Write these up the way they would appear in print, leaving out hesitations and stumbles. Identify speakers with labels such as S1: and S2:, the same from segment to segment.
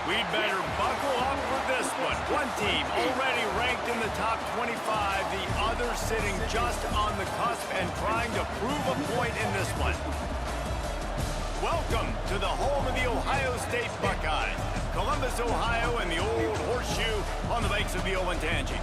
S1: We'd better buckle up for this one. One team already ranked in the top 25, the other sitting just on the cusp and trying to prove a point in this one. Welcome to the home of the Ohio State Buckeyes, Columbus, Ohio, and the Old Horseshoe on the banks of the Olentangy.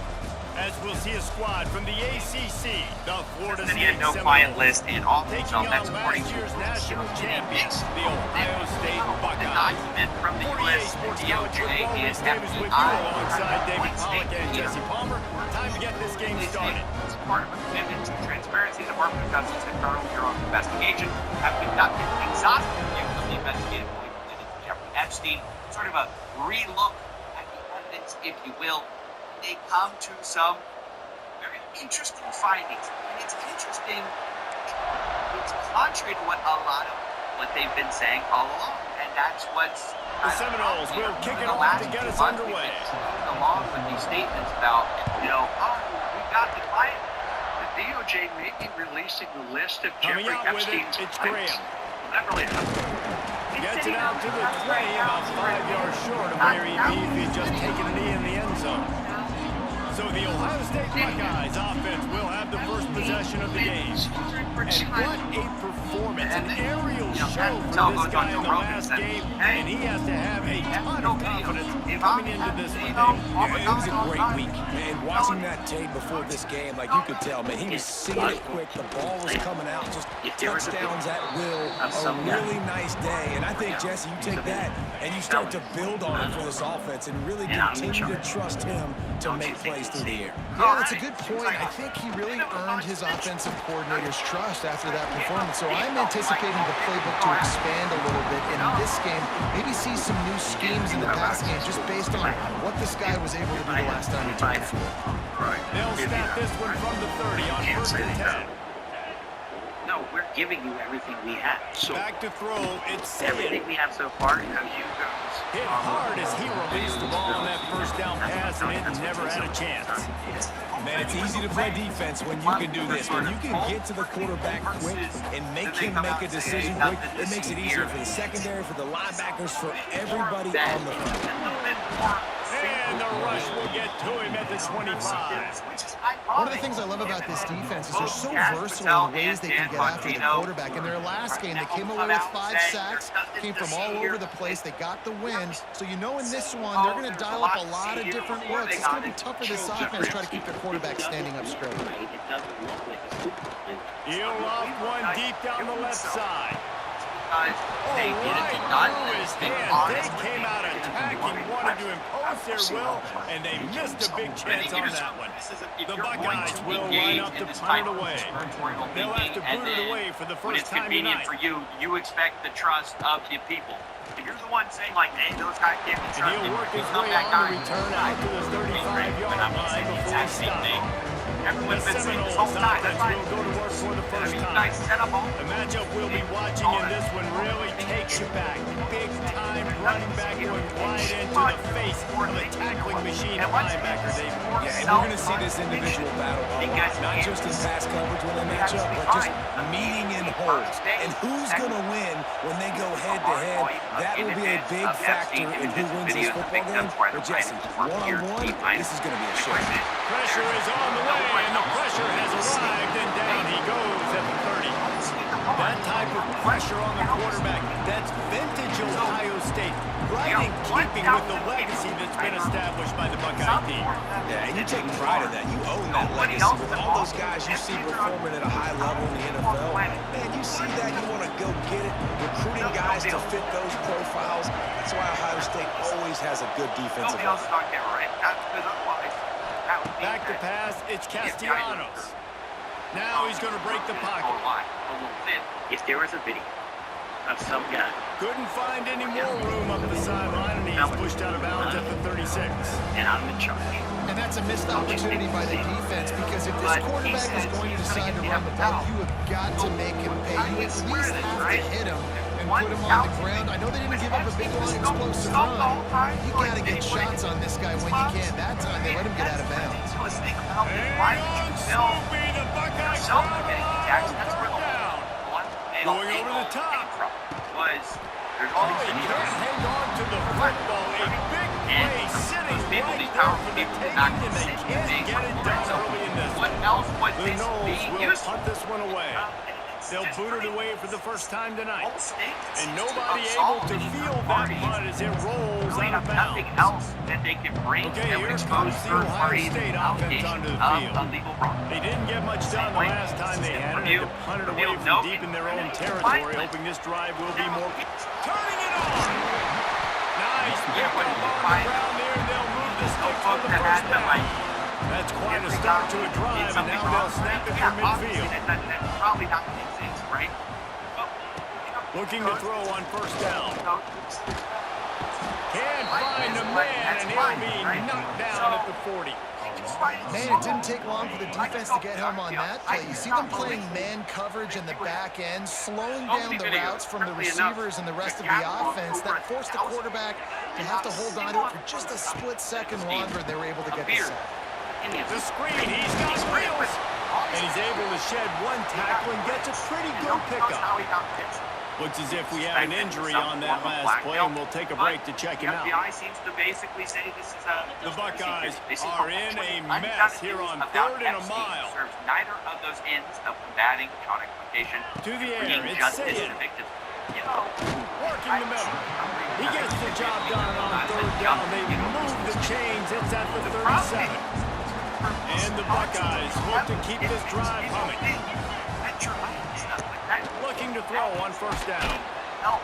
S1: As we'll see a squad from the ACC, the Florida State
S2: no client list and all
S1: taking on last year's national champions, the Ohio State Buckeyes.
S2: From the
S1: 48 Sports College Football, Liz Davis with you alongside David Pollack and Jesse Palmer. Time to get this game started.
S2: It's part of a commitment to transparency. The Department of Justice and Federal Bureau of Investigation have conducted an exhaustive review of the investigative belief related to Jeffrey Epstein. Sort of a relook at the evidence, if you will. They come to some very interesting findings. And it's interesting, it's contrary to what a lot of what they've been saying all along. And that's what's
S1: the Seminoles will kick it off to get us underway.
S2: Along with these statements about, we got the client.
S3: The DOJ may be releasing the list of
S1: Coming
S3: Jeffrey
S1: out with
S3: Epstein's
S1: it, it's
S3: clients.
S1: Graham.
S3: Not really enough.
S1: Gets it out to the 20, about 5 yards short of where he'd be if he'd just taken a knee in the end zone. So the Ohio State Buckeyes offense will have the first possession of the game. And what a performance, an aerial show for this guy in the last game, and he has to have a ton of confidence coming into this one.
S4: Yeah, it was a great week, man. Watching that tape before this game, like you could tell, man, he was seeing it quick. The ball was coming out, just touchdowns at will. A really nice day, and I think, Jesse, you take that and you start to build on it for this offense and really continue to trust him to make plays through the air.
S5: Yeah, that's a good point. I think he really earned his offensive coordinator's trust after that performance. So I'm anticipating the playbook to expand a little bit in this game. Maybe see some new schemes in the pass game just based on what this guy was able to do the last time he took the field.
S1: They'll snap this one from the 30 on 1st and 10.
S2: No, we're giving you everything we have.
S1: So back to throw, it's
S2: everything we have so far.
S1: Hit hard as he released the ball on that first down pass, and it never had a chance.
S4: Man, it's easy to play defense when you can do this. When you can get to the quarterback quick and make him make a decision quick, it makes it easier for the secondary, for the linebackers, for everybody on the field.
S1: And the rush will get to him at the 25.
S5: One of the things I love about this defense is they're so versatile in the ways they can get after the quarterback. In their last game, they came away with 5 sacks, came from all over the place. They got the win. So you know in this one, they're going to dial up a lot of different looks. It's going to be tough for this offense to try to keep their quarterback standing up straight.
S1: He'll loft one deep down the left side.
S2: They
S1: came out attacking, wanted to impose their will, and they missed a big chance on that one. The Buckeyes will line up to punt it away. They'll have to boot it away for the first time tonight.
S2: For you, you expect the trust of the people. If you're the one saying, like, hey, those guys can't be trusted.
S1: And he'll work his way on the return out to the 35-yard line before he stops.
S2: Everyone's been saying this
S1: The
S2: whole time.
S1: Seminoles offense will go to work for the first time. The matchup we'll be watching in this one really takes you back. Big time running back going wide into the face of a tackling machine of linebacker, David.
S4: Yeah, and we're going to see this individual battle a lot, not just in pass coverage when they match up, but just meeting in holes. And who's going to win when they go head-to-head? That will be a big factor in who wins this football game. But Jesse, one-on-one, this is going to be a show.
S1: Pressure is on the way, and the pressure has arrived, and down he goes at the 30. That type of pressure on the quarterback, that's vintage Ohio State, right in keeping with the legacy that's been established by the Buckeye team.
S4: Yeah, and you take pride in that. You own that legacy with all those guys you see performing at a high level in the NFL. Man, you see that, you want to go get it, recruiting guys to fit those profiles. That's why Ohio State always has a good defensive line.
S1: Back to pass, it's Castellanos. Now he's going to break the pocket.
S2: If there was a video of some guy.
S1: Couldn't find any more room up the sideline, and he's pushed out of bounds at the 36.
S2: And I'm in charge.
S5: And that's a missed opportunity by the defense, because if this quarterback is going to decide to run the ball, you have got to make him pay. You at least have to hit him and put him on the ground. I know they didn't give up a big, long, explosive run. You got to get shots on this guy when you can. That time, they let him get out of bounds.
S1: Snoopy, the Buckeye crowd allowed third down. Going over the top.
S2: Was There's all these
S1: He can't
S2: videos.
S1: hang on to the football. A big play sitting right there for the taking, and they can't get it done early in this
S2: What
S1: one.
S2: else would
S1: The
S2: this
S1: Knowles
S2: be
S1: will
S2: used
S1: punt this one away. They'll boot it away for the first time tonight. And nobody able to feel that punt as it rolls
S2: Really
S1: out of
S2: have nothing
S1: bounds.
S2: else that they can bring
S1: Okay,
S2: that would
S1: here
S2: expose
S1: comes the
S2: third
S1: Ohio
S2: party
S1: State offense onto the field.
S2: illegal wrong.
S1: They didn't get much done the last time they had it. They had to punt it away from deep in their own territory, hoping this drive will be more. Turning it on! Nice pick up on the ground there. They'll move the sticks for the first down. That's quite a start to a drive, and now they'll snap it from midfield.
S2: That's probably not the things, right?
S1: Looking to throw on first down. Can't find the man, and he'll be knocked down at the 40.
S5: Man, it didn't take long for the defense to get home on that play. You see them playing man coverage in the back end, slowing down the routes from the receivers and the rest of the offense. That forced the quarterback to have to hold on to it for just a split second longer. They were able to get the sack.
S1: The screen, he's got wheels. And he's able to shed one tackle and gets a pretty good pickup. Looks as if we have an injury on that last play, and we'll take a break to check him out.
S2: The FBI seems to basically say this is a...
S1: The Buckeyes are in a mess here on 3rd and a mile.
S2: Serves neither of those ends of combating chaotic location.
S1: To the air, it's Sayin. Working the middle. He gets the job done on 3rd down. They move the chains. It's at the 37. And the Buckeyes look to keep this drive humming. Looking to throw on first down.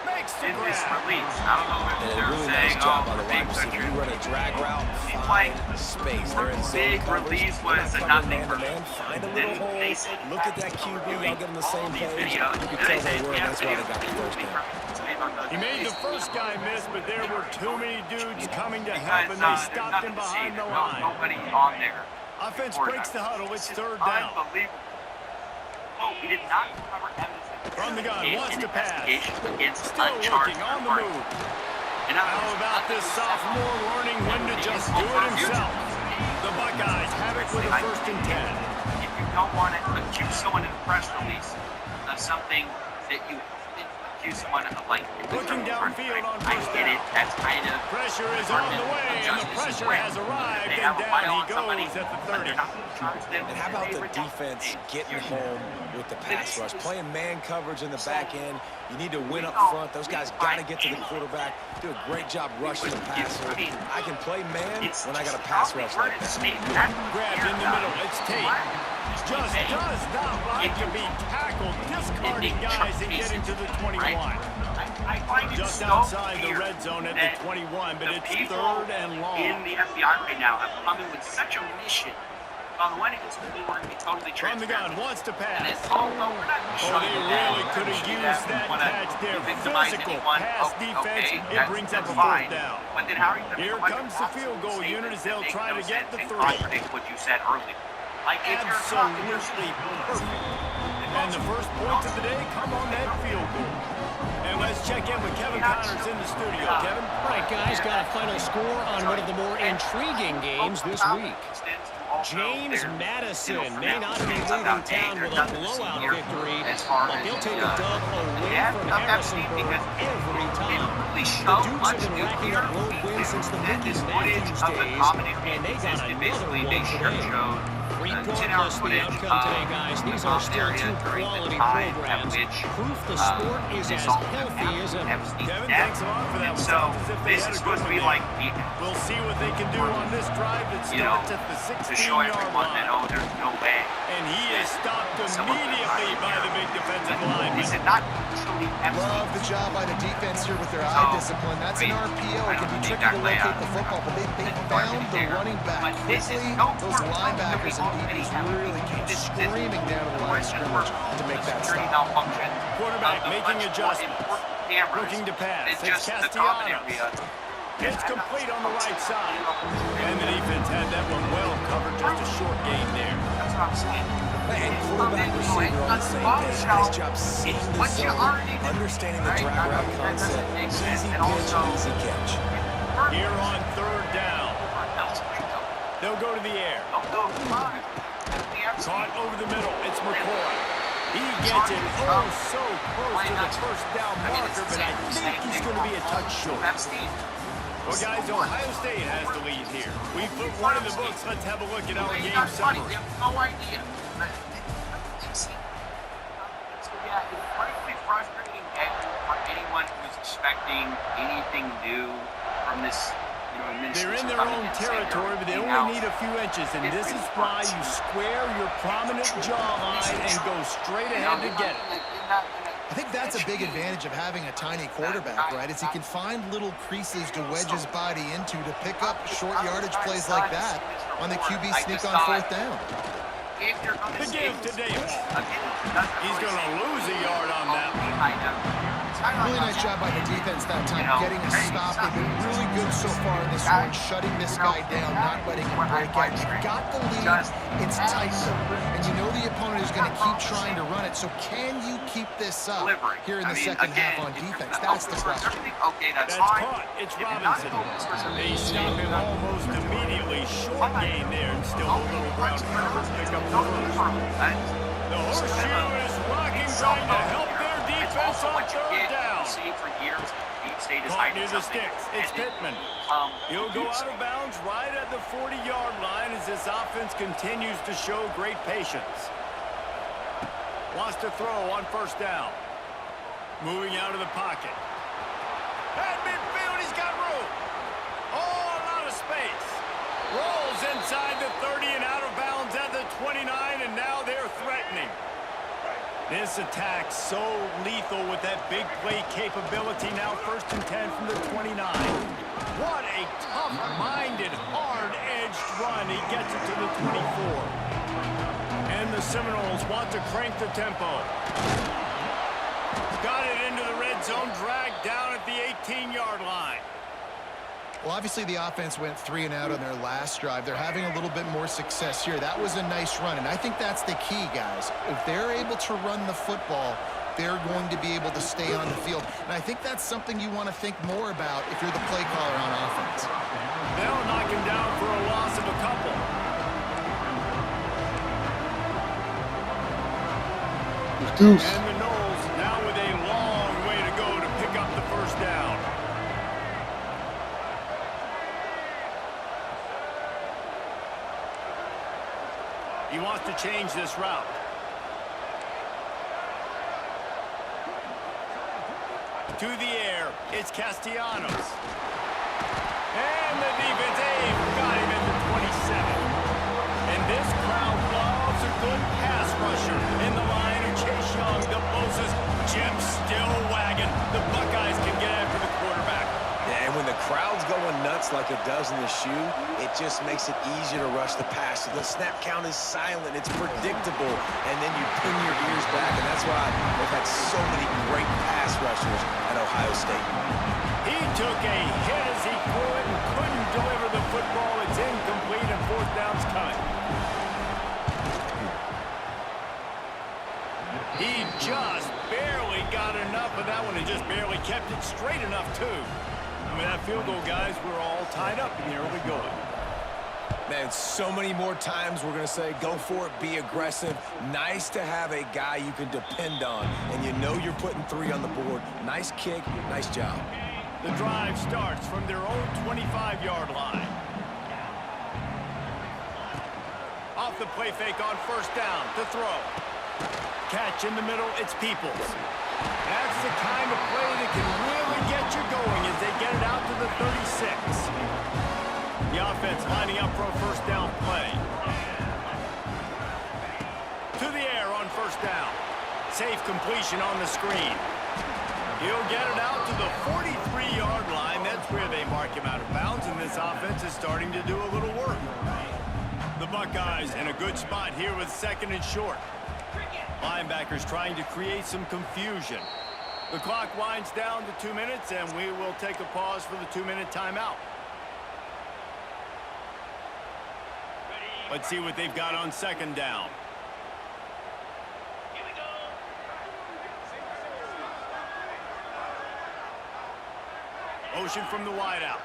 S1: Makes the grab.
S2: Release. I don't know if
S4: And a
S2: they're
S4: really
S2: saying,
S4: nice job
S2: oh,
S4: by the
S2: big
S4: wide receiver. You run a drag route,
S2: like,
S4: find space. They're in zone
S2: big
S4: coverage.
S2: release
S4: They're
S2: was
S4: not
S2: a
S4: covering
S2: nothing for
S4: man-to-man. Find a little hole. Look at that QB. Y'all get on the same page. You can tell they were. That's why they got the first down.
S1: He made the first guy miss, but there were too many dudes coming to help, and they stopped him behind the line.
S2: Nobody on there.
S1: Offense breaks the huddle. It's 3rd down.
S2: Unbelievable. Oh, he did not cover evidence.
S1: From the gun, wants to pass.
S2: Still
S1: working on the move. How about this sophomore learning when to just do it himself? The Buckeyes have it with a 1st and 10.
S2: If you don't want to accuse someone in a press release of something that you accuse someone of, like,
S1: Looking downfield on
S2: I
S1: first
S2: get
S1: down.
S2: it. That's kind of
S1: Pressure is on the way, and the pressure has arrived, and down he goes at the 30.
S4: And how about the defense getting home with the pass rush? Playing man coverage in the back end. You need to win up front. Those guys got to get to the quarterback. Do a great job rushing the passer. I can play man when I got a pass rush like that.
S1: Grabbed in the middle. It's Tate. Just does not like to be tackled, discarding guys and getting to the 21. Just outside the red zone at the 21, but it's 3rd and long.
S2: In the FBI right now have come in with such a mission. On the one hand, we want to be totally
S1: From the gun, wants to pass.
S2: Oh, no, we're not
S1: Oh, they really could have used that catch there. Physical pass defense. It brings up a 4th down.
S2: But then how are you
S1: Here comes the field goal unit as they'll try to get the 3.
S2: Contradict what you said earlier. Like if you're talking,
S1: Absolutely perfect. And the first points of the day come on that field goal. And let's check in with Kevin Connors in the studio. Kevin?
S6: All right, guys, got a final score on one of the more intriguing games this week. James Madison may not be leaving town with a blowout victory, but they'll take a dub away from Harrisonburg every time. The Dukes have been racking up road wins since the Mickey Matthews days, and they got another one today. 3 pointless the outcome today, guys. These are still 2 quality programs. Proof the sport is as healthy as ever.
S1: Kevin, thanks a lot for that.
S2: So this is supposed to be like
S1: we'll see what they can do on this drive that starts at the 16-yard line.
S2: Oh, there's no way.
S1: And he is stopped immediately by the big defensive lineman.
S2: Is it not truly
S5: Love the job by the defense here with their eye discipline. That's an RPO. It can be tricky to locate the football, but they found the running back quickly. Those linebackers and DBs really came screaming down to the line of scrimmage to make that stop.
S1: Quarterback making adjustments. Looking to pass. It's Castellanos. It's complete on the right side. And the defense had that one well covered. Just a short gain there.
S2: That's what I'm saying.
S4: And quarterback receiver on the same page. Nice job seeing the zone, understanding the drag route concept. Easy pitch, easy catch.
S1: Here on 3rd down. They'll go to the air. Caught over the middle. It's McCoy. He gets it oh so close to the first down marker, but I think he's going to be a touch short. Well, guys, Ohio State has the lead here. We put one in the books. Let's have a look at our game summary.
S2: We have no idea. It's frankly frustrating for anyone who's expecting anything new from this.
S1: They're in their own territory, but they only need a few inches, and this is why you square your prominent jawline and go straight ahead to get it.
S5: I think that's a big advantage of having a tiny quarterback, right? Is he can find little creases to wedge his body into to pick up short yardage plays like that on the QB sneak on fourth down.
S1: The give to Davis. He's going to lose a yard on that one.
S5: Really nice job by the defense that time, getting a stop. They've been really good so far in this one, shutting this guy down, not letting him break out. You've got the lead. It's tight, and you know the opponent is going to keep trying to run it. So can you keep this up here in the second half on defense? That's the question.
S1: That's caught. It's Robinson. They stop him almost immediately. Short gain there, and still a little ground cover. Pick up the first. The horseshoe is rocking, trying to help their defense on third down. Caught near the sticks. It's Pittman. He'll go out of bounds right at the 40-yard line as this offense continues to show great patience. Wants to throw on first down. Moving out of the pocket. At midfield, he's got room. Oh, a lot of space. Rolls inside the 30 and out of bounds at the 29, and now they're threatening. This attack so lethal with that big play capability. Now 1st and 10 from the 29. What a tough-minded, hard-edged run. He gets it to the 24. And the Seminoles want to crank the tempo. Got it into the red zone, dragged down at the 18-yard line.
S5: Well, obviously the offense went 3 and out on their last drive. They're having a little bit more success here. That was a nice run, and I think that's the key, guys. If they're able to run the football, they're going to be able to stay on the field. And I think that's something you want to think more about if you're the play caller on offense.
S1: They'll knock him down for a loss of a couple. And the Noles now with a long way to go to pick up the first down. He wants to change this route. To the air, it's Castellanos. And the defense, got him at the 27. And this crowd loves a good pass rusher in the line of Chase Young, the Moses, Jim still wagging. The Buckeyes can get after the quarterback.
S4: And when the crowd's going nuts like it does in the shoe, it just makes it easier to rush the pass. The snap count is silent. It's predictable. And then you pin your ears back. And that's why they've had so many great pass rushers at Ohio State.
S1: He took a hit as he threw it and couldn't deliver the football. It's incomplete and fourth down's coming. He just barely got enough of that one and just barely kept it straight enough, too. With that field goal, guys, we're all tied up in the early going.
S4: Man, so many more times we're going to say, go for it, be aggressive. Nice to have a guy you can depend on, and you know you're putting 3 on the board. Nice kick, nice job.
S1: The drive starts from their own 25-yard line. Off the play fake on first down to throw. Catch in the middle, it's Peoples. That's the kind of play that can really get you going as they get it out to the 36. The offense lining up for a first down play. To the air on first down. Safe completion on the screen. He'll get it out to the 43-yard line. That's where they mark him out of bounds, and this offense is starting to do a little work. The Buckeyes in a good spot here with 2nd and short. Linebackers trying to create some confusion. The clock winds down to 2 minutes, and we will take a pause for the 2-minute timeout. Let's see what they've got on 2nd down. Motion from the wideout.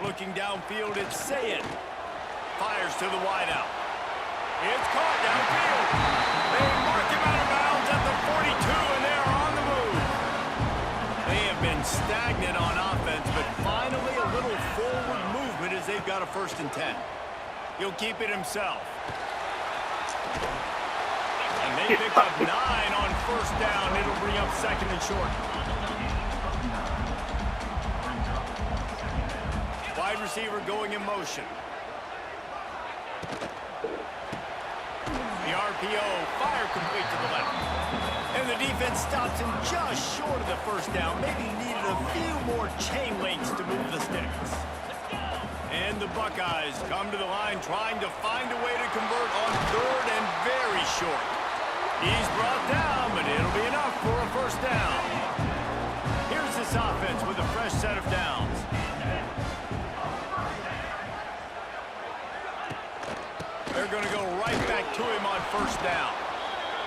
S1: Looking downfield, it's Sayed. Fires to the wideout. It's caught downfield. They mark him out of bounds at the 42, and they're on the move. They have been stagnant on offense, but finally a little forward movement as they've got a 1st and 10. He'll keep it himself. And they pick up 9 on 1st down. It'll bring up 2nd and short. Wide receiver going in motion. The RPO, fire complete to the left. And the defense stops him just short of the 1st down. Maybe needed a few more chain links to move the sticks. And the Buckeyes come to the line trying to find a way to convert on 3rd and very short. He's brought down, but it'll be enough for a 1st down. Here's this offense with a fresh set of downs. They're going to go right back to him on 1st down.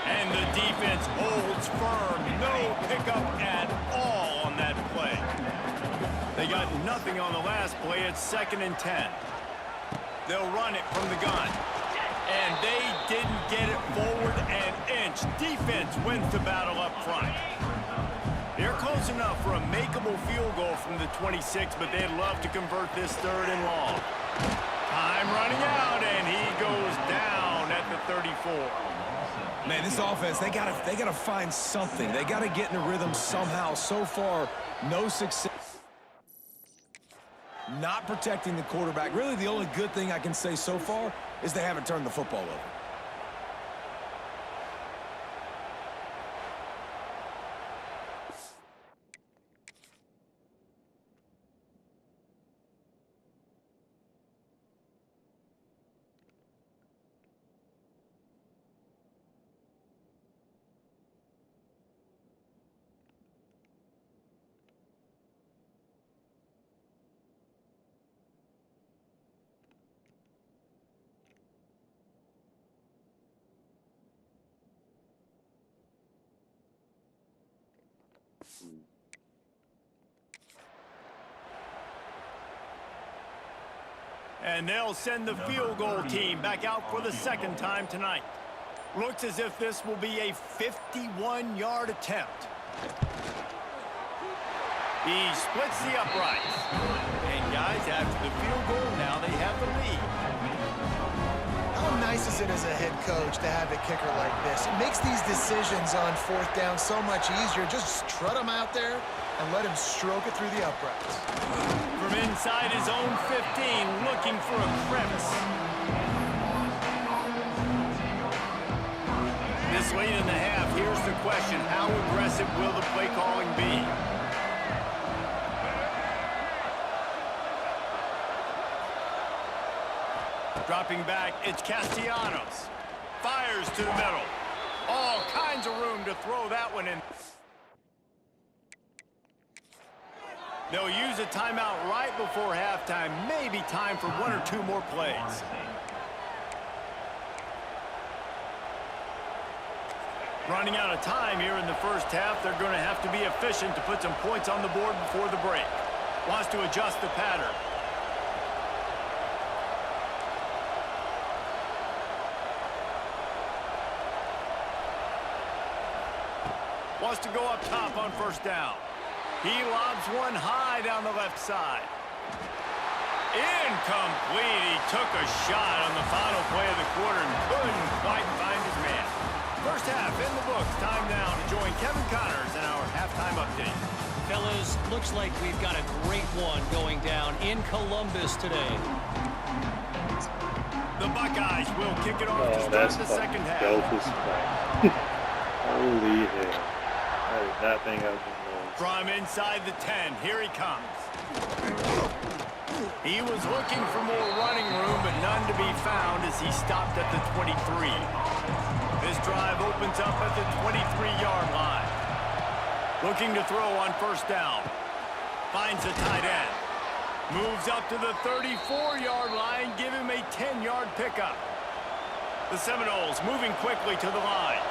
S1: And the defense holds firm. No pickup at all on that play. They got nothing on the last play. It's 2nd and 10. They'll run it from the gun. And they didn't get it forward an inch. Defense wins the battle up front. They're close enough for a makeable field goal from the 26, but they'd love to convert this 3rd and long. Time running out, and he goes down at the 34.
S4: Man, this offense, they gotta find something. They gotta get in a rhythm somehow. So far, no success. Not protecting the quarterback. Really, the only good thing I can say so far is they haven't turned the football over.
S1: And they'll send the field goal team back out for the 2nd time tonight. Looks as if this will be a 51-yard attempt. He splits the uprights. And guys, after the field goal, now they have the lead.
S5: How nice is it as a head coach to have a kicker like this? It makes these decisions on 4th down so much easier. Just trot him out there and let him stroke it through the uprights.
S1: From inside his own 15, looking for a crevice. This late in the half, here's the question. How aggressive will the play calling be? Dropping back, it's Castellanos. Fires to the middle. All kinds of room to throw that one in. They'll use a timeout right before halftime. Maybe time for 1 or 2 more plays. Running out of time here in the 1st half. They're going to have to be efficient to put some points on the board before the break. Wants to adjust the pattern. Wants to go up top on 1st down. He lobs one high down the left side. Incomplete. He took a shot on the final play of the quarter and couldn't quite find his man. 1st half in the books. Time now to join Kevin Connors in our halftime update.
S6: Fellas, looks like we've got a great one going down in Columbus today.
S1: The Buckeyes will kick it off to start the 2nd half.
S7: Holy hell. How did that thing open?
S1: From inside the 10, here he comes. He was looking for more running room, but none to be found as he stopped at the 23. This drive opens up at the 23-yard line. Looking to throw on 1st down. Finds a tight end. Moves up to the 34-yard line, give him a 10-yard pickup. The Seminoles moving quickly to the line.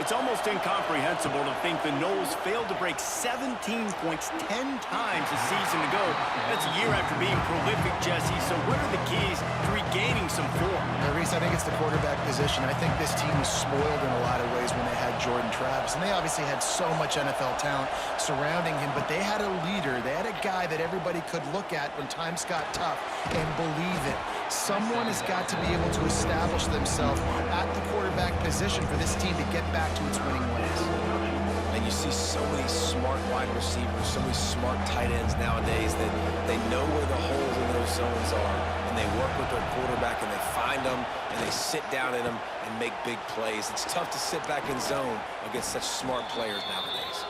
S1: It's almost incomprehensible to think the Noles failed to break 17 points 10 times a season ago. That's a year after being prolific, Jesse. So what are the keys to regaining some form?
S5: Reese, I think it's the quarterback position. I think this team was spoiled in a lot of ways when they had Jordan Travis. And they obviously had so much NFL talent surrounding him, but they had a leader. They had a guy that everybody could look at when times got tough and believe in. Someone has got to be able to establish themselves at the quarterback position for this team to get back to its winning ways.
S4: And you see so many smart wide receivers, so many smart tight ends nowadays that they know where the holes in those zones are, and they work with their quarterback, and they find them, and they sit down in them and make big plays. It's tough to sit back in zone against such smart players nowadays.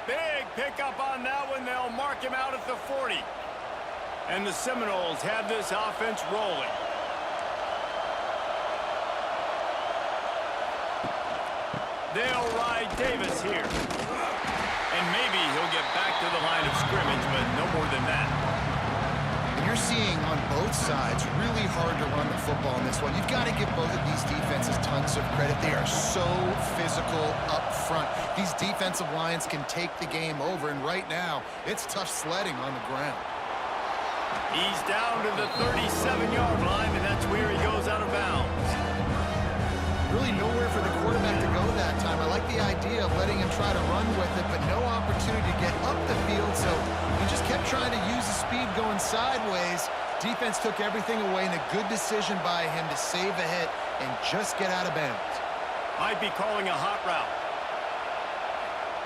S1: Big pickup on that one. They'll mark him out at the 40. And the Seminoles have this offense rolling. They'll ride Davis here. And maybe he'll get back to the line of scrimmage, but no more than that.
S5: And you're seeing on both sides really hard to run the football in this one. You've got to give both of these defenses tons of credit. They are so physical up front. These defensive lines can take the game over, and right now, it's tough sledding on the ground.
S1: He's down to the 37-yard line, and that's where he goes out of bounds.
S5: Really nowhere for the quarterback to go that time. I like the idea of letting him try to run with it, but no opportunity to get up the field, so he just kept trying to use the speed going sideways. Defense took everything away, and a good decision by him to save a hit and just get out of bounds.
S1: Might be calling a hot route.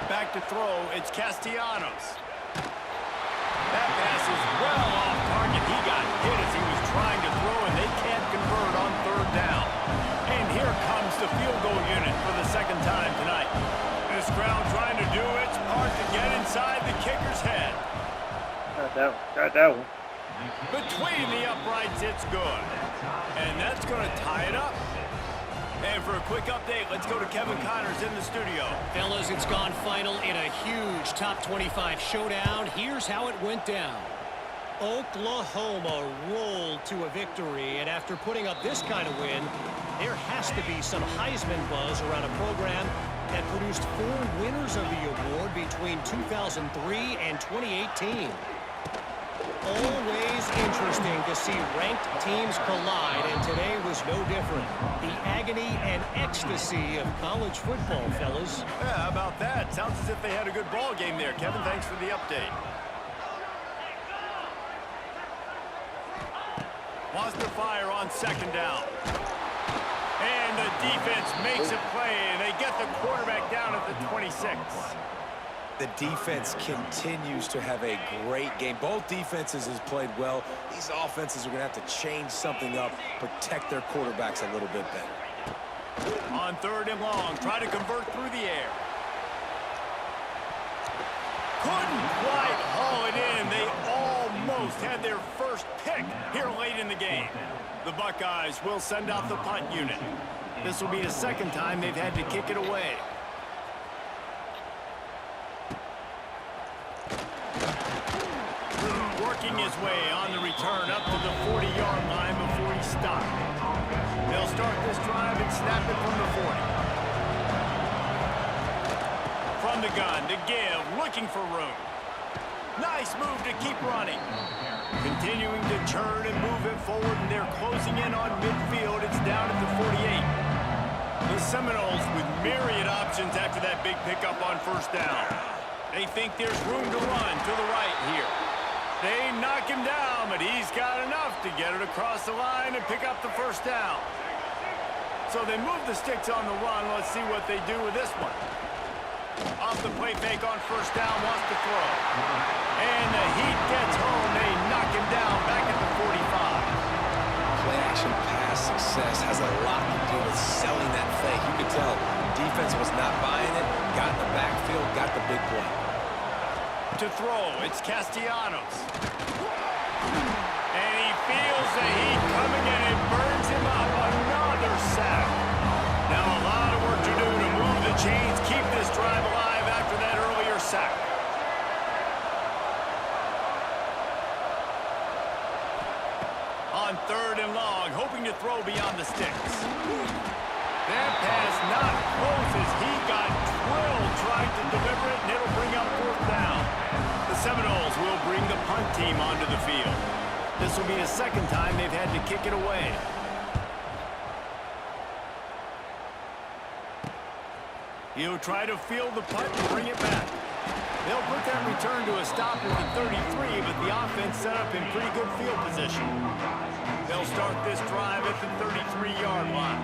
S1: Back to throw, it's Castellanos. That pass is well off target. He got hit as he was trying to throw, and they can't convert on third down. And here comes the field goal unit for the second time tonight. This crowd trying to do its part to get inside the kicker's head.
S7: Got that one.
S1: Between the uprights, it's good. And that's going to tie it up. And for a quick update, let's go to Kevin Connors in the studio.
S6: Fellas, it's gone final in a huge top 25 showdown. Here's how it went down. Oklahoma rolled to a victory, and after putting up this kind of win, there has to be some Heisman buzz around a program that produced 4 winners of the award between 2003 and 2018. Always interesting to see ranked teams collide, and today was no different. The agony and ecstasy of college football, fellas.
S1: Yeah, how about that? Sounds as if they had a good ball game there. Kevin, thanks for the update. Wants to fire on second down. And the defense makes a play, and they get the quarterback down at the 26.
S4: The defense continues to have a great game. Both defenses has played well. These offenses are going to have to change something up, protect their quarterbacks a little bit better.
S1: On third and long, try to convert through the air. Couldn't quite haul it in. They almost had their first pick here late in the game. The Buckeyes will send out the punt unit. This will be the second time they've had to kick it away. Working his way on the return up to the 40-yard line before he stopped. They'll start this drive and snap it from the 40. From the gun to give, looking for room. Nice move to keep running. Continuing to churn and move it forward, and they're closing in on midfield. It's down at the 48. The Seminoles with myriad options after that big pickup on first down. They think there's room to run to the right here. They knock him down, but he's got enough to get it across the line and pick up the first down. So they move the sticks on the run. Let's see what they do with this one. Off the play fake on first down, wants to throw. And the heat gets home. They knock him down back at the 45.
S4: Play action pass success has a lot to do with selling that fake. You could tell defense was not buying it, got in the backfield, got the big play.
S1: To throw, it's Castellanos. And he feels the heat coming, and it burns him up. Another sack. Now a lot of work to do to move the chains, keep this drive alive after that earlier sack. On third and long, hoping to throw beyond the sticks. That pass not close as he got drilled trying to deliver it, and it'll bring up 4th down. The Seminoles will bring the punt team onto the field. This will be the 2nd time they've had to kick it away. He'll try to field the punt and bring it back. They'll put that return to a stop at the 33, but the offense set up in pretty good field position. They'll start this drive at the 33-yard line.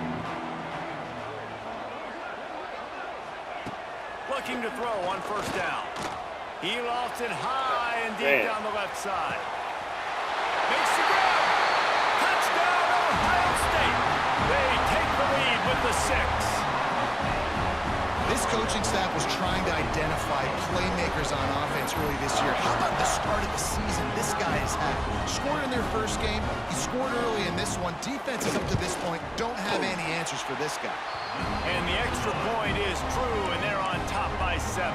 S1: Looking to throw on 1st down. He lofts it high and deep down the left side. Makes the grab. Touchdown, Ohio State. They take the lead with the 6.
S5: This coaching staff was trying to identify playmakers on offense early this year. How about the start of the season this guy has had? Scored in their first game. He scored early in this one. Defenses up to this point don't have any answers for this guy.
S1: And the extra point is true, and they're on top by 7.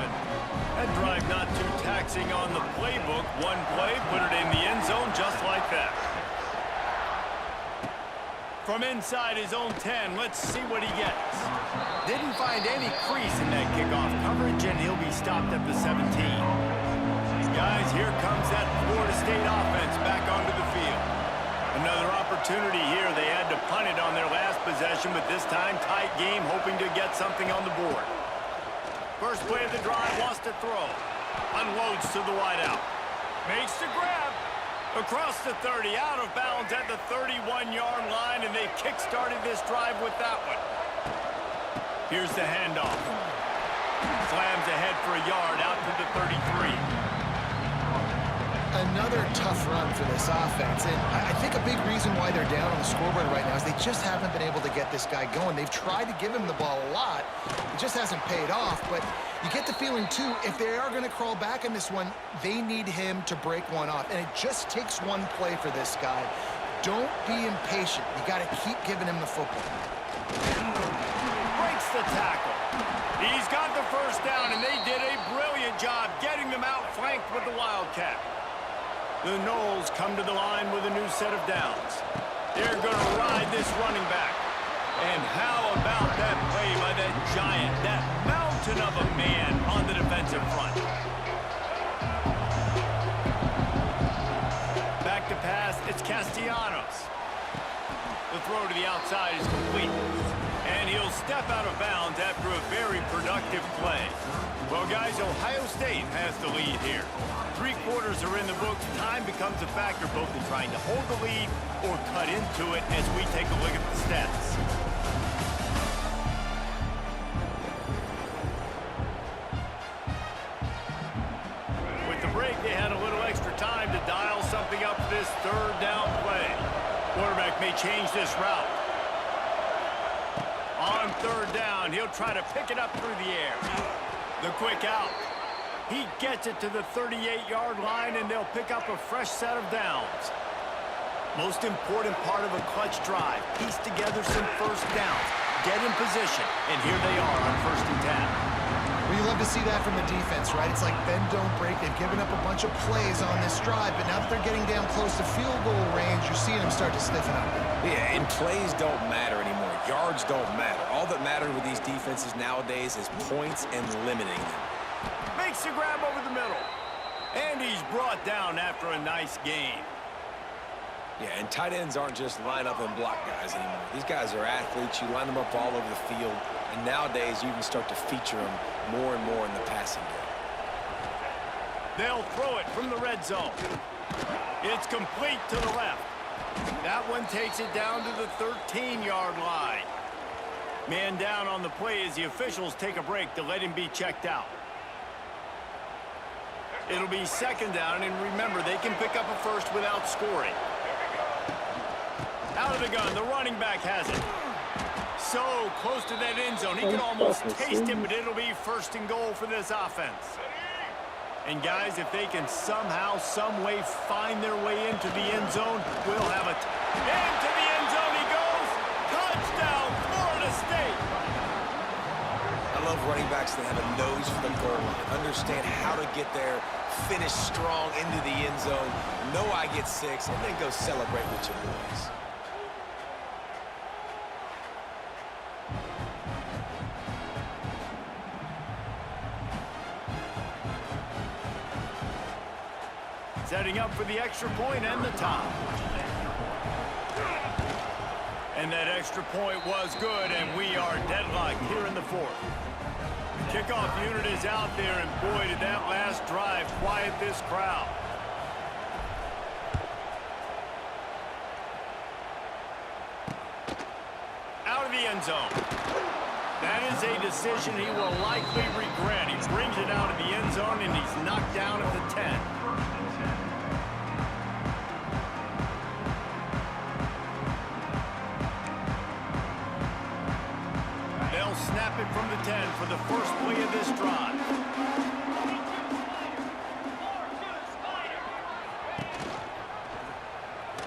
S1: That drive not too taxing on the playbook. One play, put it in the end zone just like that. From inside his own 10, let's see what he gets. Didn't find any crease in that kickoff coverage, and he'll be stopped at the 17. Guys, here comes that Florida State offense back onto the field. Another opportunity here. They had to punt it on their last possession, but this time tight game, hoping to get something on the board. First play of the drive, wants to throw. Unloads to the wideout. Makes the grab. Across the 30, out of bounds at the 31-yard line, and they kick-started this drive with that one. Here's the handoff. Slams ahead for a yard out to the 33.
S5: Another tough run for this offense, and I think a big reason why they're down on the scoreboard right now is they just haven't been able to get this guy going. They've tried to give him the ball a lot. It just hasn't paid off, but you get the feeling, too, if they are going to crawl back in this one, they need him to break one off, and it just takes one play for this guy. Don't be impatient. You got to keep giving him the football.
S1: Breaks the tackle. He's got the 1st down, and they did a brilliant job getting them out flanked with the Wildcat. The Noles come to the line with a new set of downs. They're going to ride this running back. And how about that play by that giant, that mountain of a man on the defensive front? Back to pass, it's Castellanos. The throw to the outside is complete. And he'll step out of bounds after a very productive play. Well, guys, Ohio State has the lead here. 3 quarters are in the books. Time becomes a factor both in trying to hold the lead or cut into it as we take a look at the stats. With the break, they had a little extra time to dial something up for this 3rd down play. Quarterback may change this route. On 3rd down, he'll try to pick it up through the air. The quick out. He gets it to the 38-yard line, and they'll pick up a fresh set of downs. Most important part of a clutch drive. Piece together some 1st downs. Get in position, and here they are on 1st and 10.
S5: Well, you love to see that from the defense, right? It's like bend, don't break. They've given up a bunch of plays on this drive, but now that they're getting down close to field goal range, you're seeing them start to stiffen up.
S4: Yeah, and plays don't matter anymore. Yards don't matter. All that matters with these defenses nowadays is points and limiting them.
S1: Makes the grab over the middle. And he's brought down after a nice gain.
S4: Yeah, and tight ends aren't just line up and block guys anymore. These guys are athletes. You line them up all over the field. And nowadays, you can start to feature them more and more in the passing game.
S1: They'll throw it from the red zone. It's complete to the left. That one takes it down to the 13-yard line. Man down on the play as the officials take a break to let him be checked out. It'll be 2nd down, and remember, they can pick up a first without scoring. Out of the gun, the running back has it. So close to that end zone, he can almost taste it, but it'll be 1st and goal for this offense. And guys, if they can somehow, some way find their way into the end zone, we'll have it. Into the end zone he goes. Touchdown, Florida State.
S4: I love running backs that have a nose for the goal line. Understand how to get there, finish strong into the end zone, know I get 6, and then go celebrate with your boys.
S1: for the extra point and the tie. And that extra point was good, and we are deadlocked here in the fourth. The kickoff unit is out there, and boy, did that last drive quiet this crowd. Out of the end zone. That is a decision he will likely regret. He brings it out of the end zone, and he's knocked down at the 10. They'll snap it from the 10 for the first play of this drive.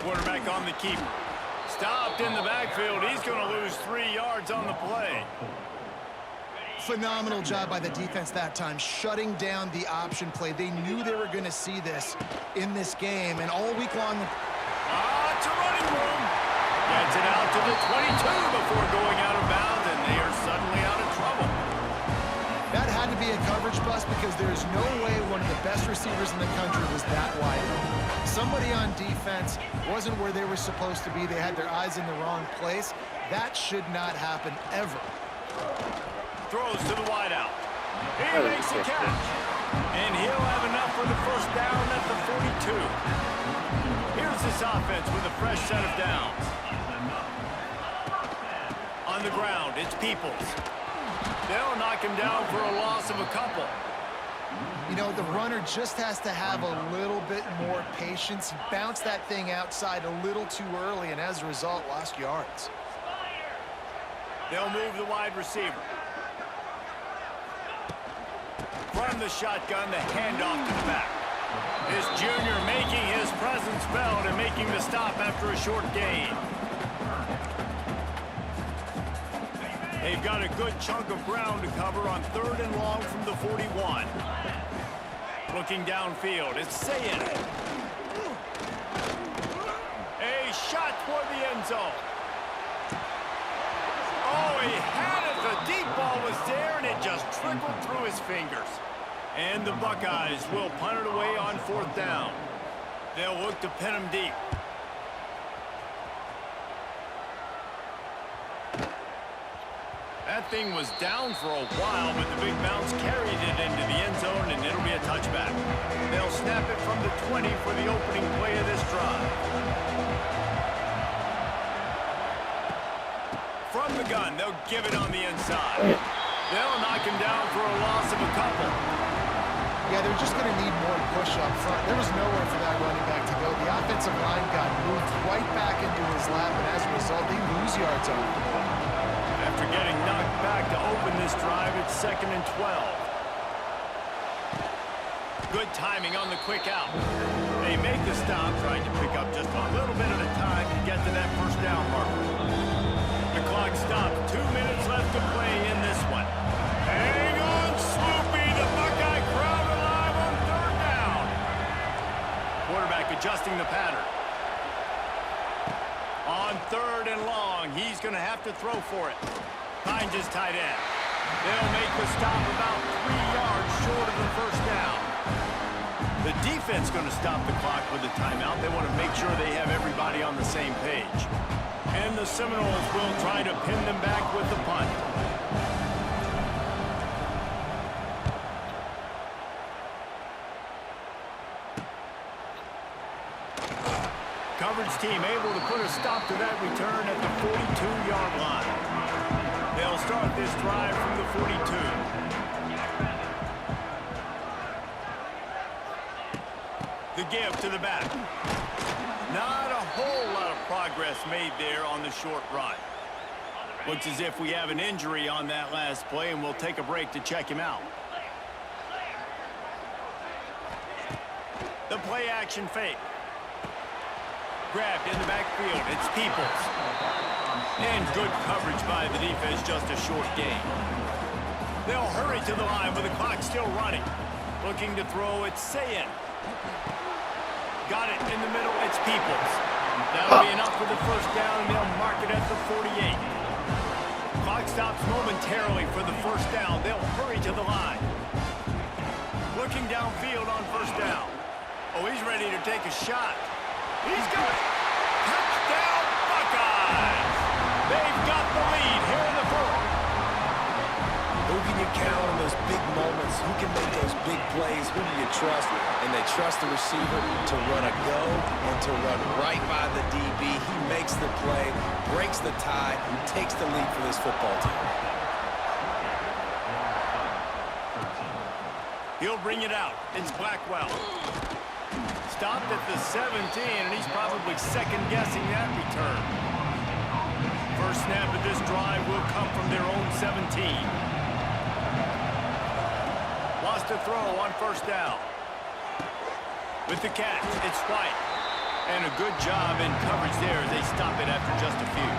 S1: Quarterback on the keeper. Stopped in the backfield. He's going to lose 3 yards on the play.
S5: Phenomenal job by the defense that time, shutting down the option play. They knew they were going to see this in this game, and all week long.
S1: It's a running room. Gets it out to the 22 before going out of bounds, and they are suddenly out of trouble.
S5: That had to be a coverage bust because there's no way one of the best receivers in the country was that wide open. Somebody on defense wasn't where they were supposed to be. They had their eyes in the wrong place. That should not happen ever.
S1: Throws to the wideout. He makes the catch. And he'll have enough for the first down at the 42. Here's this offense with a fresh set of downs. On the ground, it's Peoples. They'll knock him down for a loss of a couple.
S5: You know, the runner just has to have a little bit more patience. He bounced that thing outside a little too early, and as a result, lost yards.
S1: They'll move the wide receiver. From the shotgun, the handoff to the back. This junior making his presence felt and making the stop after a short gain. They've got a good chunk of ground to cover on 3rd and long from the 41. Looking downfield, it's Saying. A shot toward the end zone. Oh, he had it. The deep ball was there, and it just trickled through his fingers. And the Buckeyes will punt it away on 4th down. They'll look to pin him deep. That thing was down for a while, but the big bounce carried it into the end zone, and it'll be a touchback. They'll snap it from the 20 for the opening play of this drive. From the gun, they'll give it on the inside. They'll knock him down for a loss of a couple.
S5: Yeah, they're just going to need more push up front. There was nowhere for that running back to go. The offensive line got moved right back into his lap, and as a result, they lose yards on it.
S1: After getting knocked back to open this drive, it's 2nd and 12. Good timing on the quick out. They make the stop, trying to pick up just a little bit at a time to get to that first down marker. The clock stopped. 2 minutes left to play in this one. Hang on, Swoopy. The Buckeye crowd alive on 3rd down. Quarterback adjusting the pattern. On 3rd and long, he's going to have to throw for it. Finds his tight end. They'll make the stop about 3 yards short of the first down. The defense going to stop the clock with a timeout. They want to make sure they have everybody on the same page. And the Seminoles will try to pin them back with the punt. Coverage team able to put a stop to that return at the 42-yard line. They'll start this drive from the 42. The give to the back. Not a whole lot of progress made there on the short run. Looks as if we have an injury on that last play, and we'll take a break to check him out. The play action fake. Grabbed in the backfield. It's Peoples. And good coverage by the defense, just a short gain. They'll hurry to the line with the clock still running. Looking to throw, it's Saying. Got it in the middle, it's Peoples. That'll be enough for the first down, and they'll mark it at the 48. Clock stops momentarily for the first down. They'll hurry to the line. Looking downfield on first down. Oh, he's ready to take a shot. He's got it. Touchdown, Buckeyes. They've got the lead here in the fourth.
S4: Who can you count on those big moments? Who can make those big plays? Who do you trust? And they trust the receiver to run a go and to run right by the DB. He makes the play, breaks the tie, takes the lead for this football team.
S1: He'll bring it out. It's Blackwell. Stopped at the 17, and he's probably second-guessing that return. First snap of this drive will come from their own 17. Lost a throw on first down. With the catch, it's White. And a good job in coverage there as they stop it after just a few.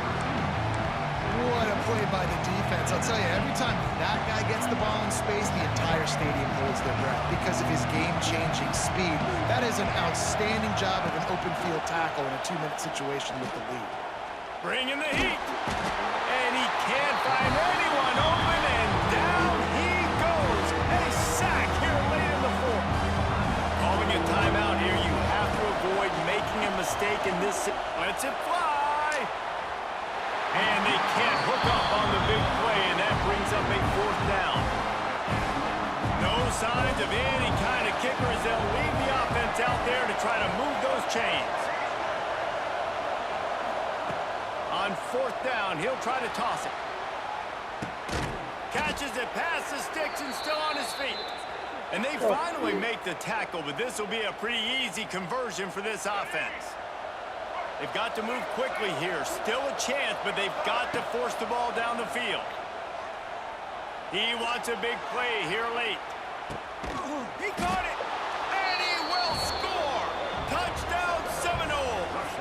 S5: What a play by the defense. I'll tell you, every time that guy gets the ball in space, the entire stadium holds their breath because of his game-changing speed. That is an outstanding job of an open field tackle in a 2-minute situation with the lead.
S1: Bringing the heat. And he can't find anyone open, and down he goes. A sack here late in the fourth. Calling a timeout here, you have to avoid making a mistake in this. Lets it fly. And they can't hook up on the big play, and that brings up a fourth down. No signs of any kind of kickers. They'll leave the offense out there to try to move those chains. On fourth down, he'll try to toss it. Catches it past the sticks and still on his feet. And they finally make the tackle, but this will be a pretty easy conversion for this offense. They've got to move quickly here. Still a chance, but they've got to force the ball down the field. He wants a big play here late. He caught it, and he will score. Touchdown Seminoles.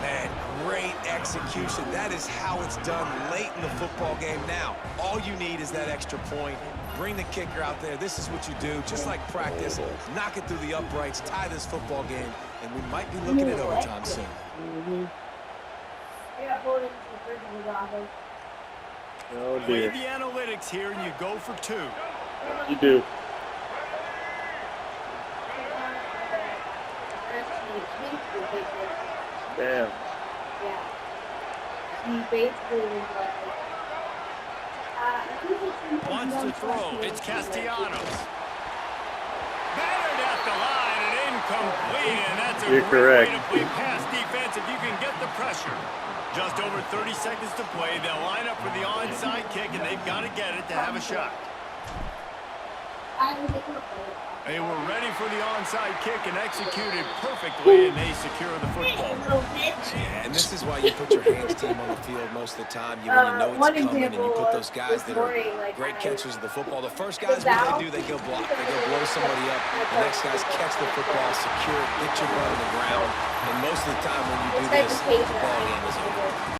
S4: Man, great execution. That is how it's done late in the football game. Now, all you need is that extra point. Bring the kicker out there. This is what you do. Just like practice, knock it through the uprights, tie this football game, and we might be looking at overtime soon.
S7: Oh,
S1: Play
S7: dear.
S1: the analytics here, and you go for two.
S7: You do. Damn.
S8: Yeah. He basically was like,
S1: Wants to throw. It's Castellanos. Battered at the line and incomplete, and that's a
S7: You're
S1: great
S7: correct.
S1: way to play pass defense if you can get the pressure. Just over 30 seconds to play. They'll line up for the onside kick, and they've got to get it to have a shot. They were ready for the onside kick and executed perfectly, and they secure the football.
S4: Yeah, and this is why you put your hands team on the field most of the time. You when you know it's coming, and you put those guys that are great catchers of the football. The first guys, what they do, they go block. They go blow somebody up. The next guys catch the football, secure it, get your butt on the ground. And most of the time when you do this, the ball game is over.